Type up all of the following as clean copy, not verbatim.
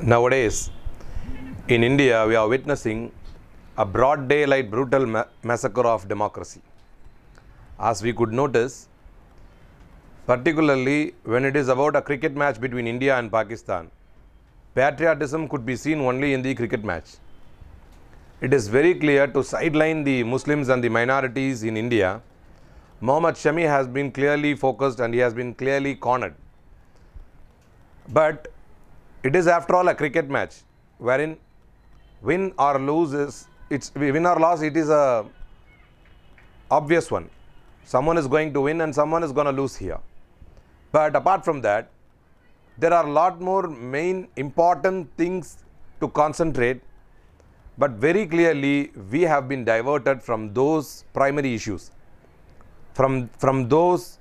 Nowadays, in India, we are witnessing a broad daylight brutal massacre of democracy. As we could notice, particularly when it is about a cricket match between India and Pakistan, patriotism could be seen only in the cricket match. It is very clear to sideline the Muslims and the minorities in India. Mohammad Shami has been clearly focused and he has been clearly cornered. But it is after all a cricket match wherein win or lose is win or loss, it is a obvious one. Someone is going to win and someone is going to lose here. But apart from that, there are a lot more main important things to concentrate, but very clearly we have been diverted from those primary issues, from those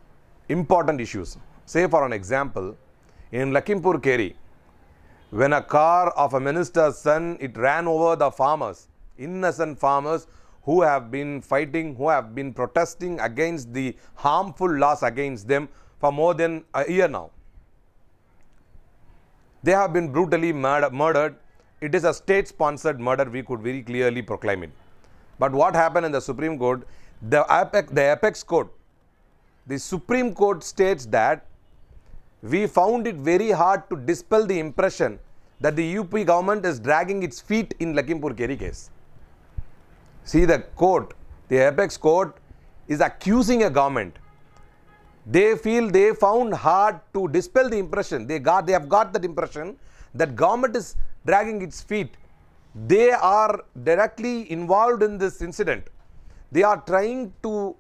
important issues. Say for an example, in Lakhimpur Kheri, when a car of a minister's son, it ran over the farmers, innocent farmers who have been fighting, who have been protesting against the harmful laws against them for more than a year now. They have been brutally murdered. It is a state-sponsored murder, we could very clearly proclaim it. But what happened in the Supreme Court, the apex court, the Supreme Court states that we found it very hard to dispel the impression that the UP government is dragging its feet in Lakhimpur Kheri case. See, the court, the apex court is accusing a government. They feel they found hard to dispel the impression. They have got that impression that government is dragging its feet. They are directly involved in this incident. They are trying to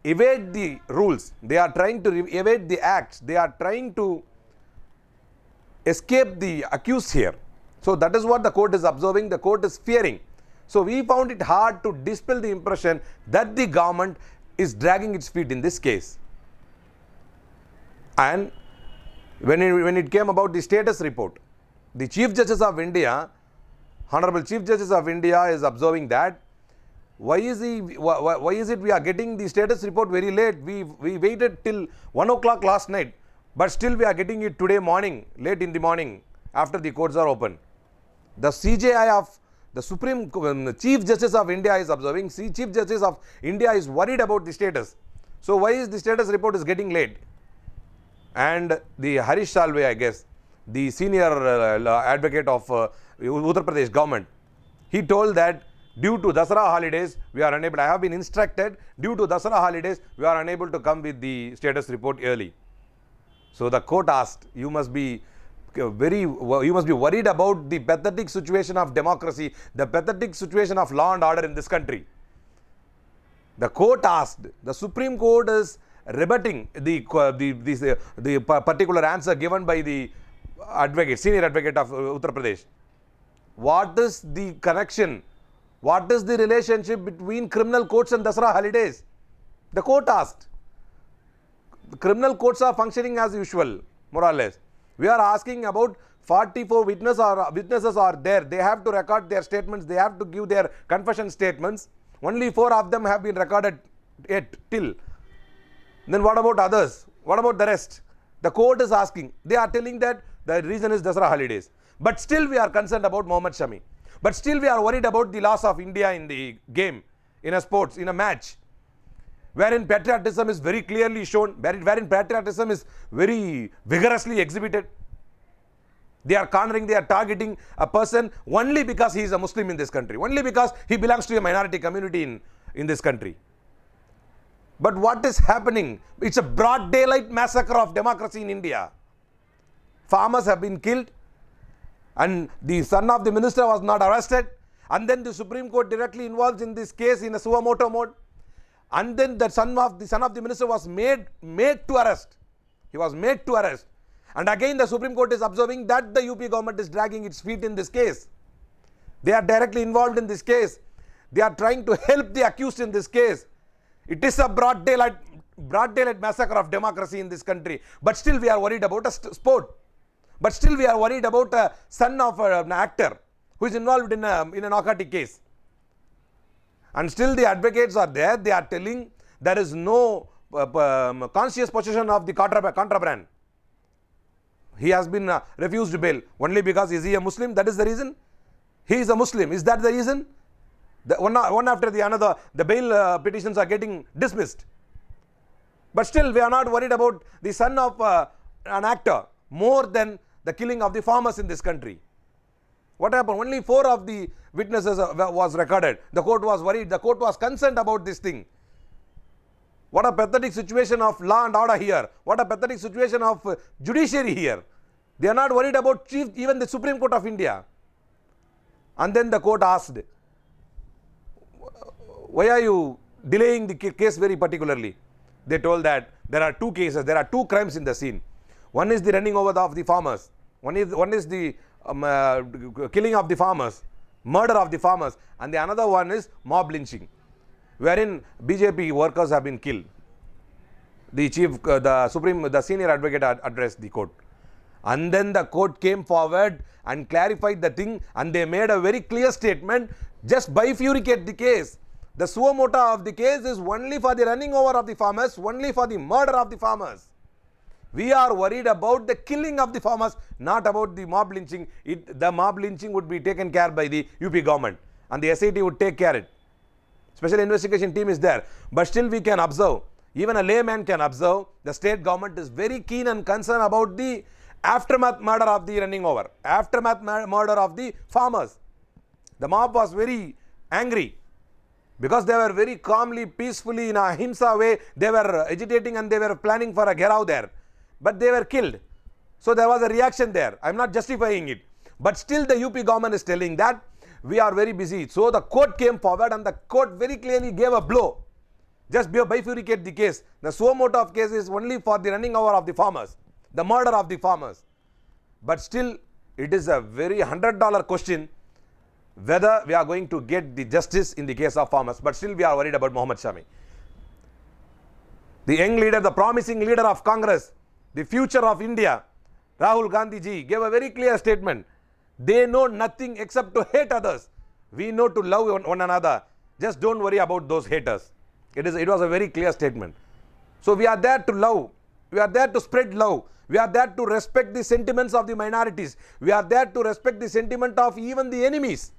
evade the rules. They are trying to evade the acts. They are trying to escape the accused here. So that is what the court is observing. The court is fearing. So we found it hard to dispel the impression that the government is dragging its feet in this case. And when it came about the status report, the Chief Justice of India, Honorable Chief Justice of India, is observing that why is it we are getting the status report very late? We waited till 1 o'clock last night, but still we are getting it today morning, late in the morning, after the courts are open. The CJI of the Supreme Chief Justice of India is observing. Chief Justice of India is worried about the status. So why is the status report is getting late? And the Harish Salve, I guess, the senior advocate of Uttar Pradesh government, he told that due to Dasara holidays, we are unable, I have been instructed, due to Dasara holidays, we are unable to come with the status report early. So the court asked, you must be worried about the pathetic situation of democracy, the pathetic situation of law and order in this country. The court asked, the Supreme Court is rebutting the particular answer given by the advocate, senior advocate of Uttar Pradesh. What is the connection? What is the relationship between criminal courts and Dasara holidays? The court asked. The criminal courts are functioning as usual, more or less. We are asking about 44 witnesses are there. They have to record their statements. They have to give their confession statements. Only 4 of them have been recorded yet till. Then what about others? What about the rest? The court is asking. They are telling that the reason is Dasara holidays. But still we are concerned about Mohammad Shami. But still we are worried about the loss of India in the game, in a sports, in a match, wherein patriotism is very clearly shown, wherein patriotism is very vigorously exhibited. They are cornering, they are targeting a person only because he is a Muslim in this country, only because he belongs to a minority community in this country. But what is happening? It's a broad daylight massacre of democracy in India. Farmers have been killed, and the son of the minister was not arrested, and then the Supreme Court directly involved in this case in a suo motu mode, and then the son of the minister was made to arrest. He was made to arrest, and again the Supreme Court is observing that the UP government is dragging its feet in this case. They are directly involved in this case. They are trying to help the accused in this case. It is a broad daylight massacre of democracy in this country. But still we are worried about a sport. But still we are worried about a son of an actor who is involved in a narcotic case. And still the advocates are there. They are telling there is no conscious possession of the contraband. He has been refused bail only because is he a Muslim? That is the reason. He is a Muslim. Is that the reason? One after the another, the bail petitions are getting dismissed. But still, we are not worried about the son of an actor more than the killing of the farmers in this country. What happened? Only 4 of the witnesses was recorded. The court was worried. The court was concerned about this thing. What a pathetic situation of law and order here. What a pathetic situation of judiciary here. They are not worried about even the Supreme Court of India. And then the court asked, why are you delaying the case very particularly? They told that there are 2 cases, there are 2 crimes in the scene. One is the running over of the farmers. One is the killing of the farmers, murder of the farmers, and the another one is mob lynching, wherein BJP workers have been killed. The senior advocate addressed the court. And then the court came forward and clarified the thing, and they made a very clear statement, just bifurcate the case. The suo motu of the case is only for the running over of the farmers, only for the murder of the farmers. We are worried about the killing of the farmers, not about the mob lynching. The mob lynching would be taken care by the UP government, and the SIT would take care of it. Special investigation team is there. But still we can observe, even a layman can observe, the state government is very keen and concerned about the aftermath murder of the running over, aftermath murder of the farmers. The mob was very angry because they were very calmly, peacefully, in a ahimsa way, they were agitating and they were planning for a gherao there. But they were killed. So there was a reaction there. I am not justifying it. But still the UP government is telling that we are very busy. So the court came forward and the court very clearly gave a blow. Just bifurcate the case. The suo motu of case is only for the running over of the farmers, the murder of the farmers. But still it is a very $100 question whether we are going to get the justice in the case of farmers. But still we are worried about Mohammad Shami. The young leader, the promising leader of Congress, the future of India, Rahul Gandhi ji, gave a very clear statement. They know nothing except to hate others. We know to love one another. Just don't worry about those haters. It was a very clear statement. So we are there to love. We are there to spread love. We are there to respect the sentiments of the minorities. We are there to respect the sentiment of even the enemies.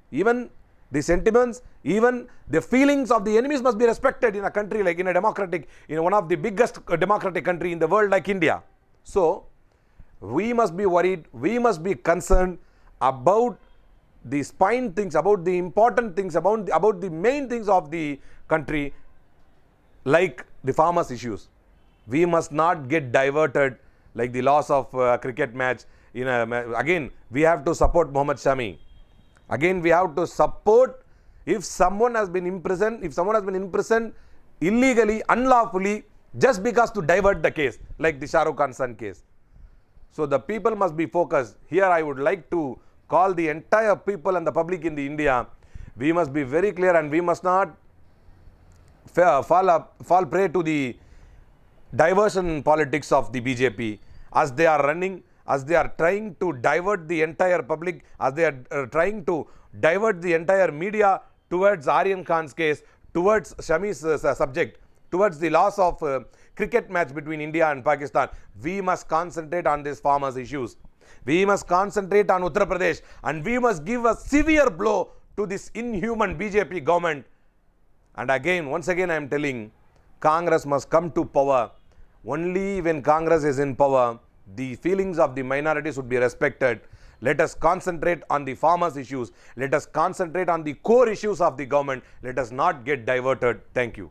Even the sentiments, even the feelings of the enemies must be respected in a country like in one of the biggest democratic country in the world like India. So we must be worried, we must be concerned about the spine things, about the important things, about the main things of the country, like the farmers' issues. We must not get diverted like the loss of a cricket match. Again, we have to support Mohammad Shami. Again, we have to support if someone has been imprisoned, illegally, unlawfully, just because to divert the case, like the Shah Rukh Khan son case. So the people must be focused. Here I would like to call the entire people and the public in India. We must be very clear and we must not fall prey to the diversion politics of the BJP as they are running, as they are trying to divert the entire public, as they are trying to divert the entire media towards Aryan Khan's case, towards Shami's subject, towards the loss of cricket match between India and Pakistan. We must concentrate on these farmers' issues. We must concentrate on Uttar Pradesh, and we must give a severe blow to this inhuman BJP government. And again, once again I am telling, Congress must come to power. Only when Congress is in power, the feelings of the minorities would be respected. Let us concentrate on the farmers' issues. Let us concentrate on the core issues of the government. Let us not get diverted. Thank you.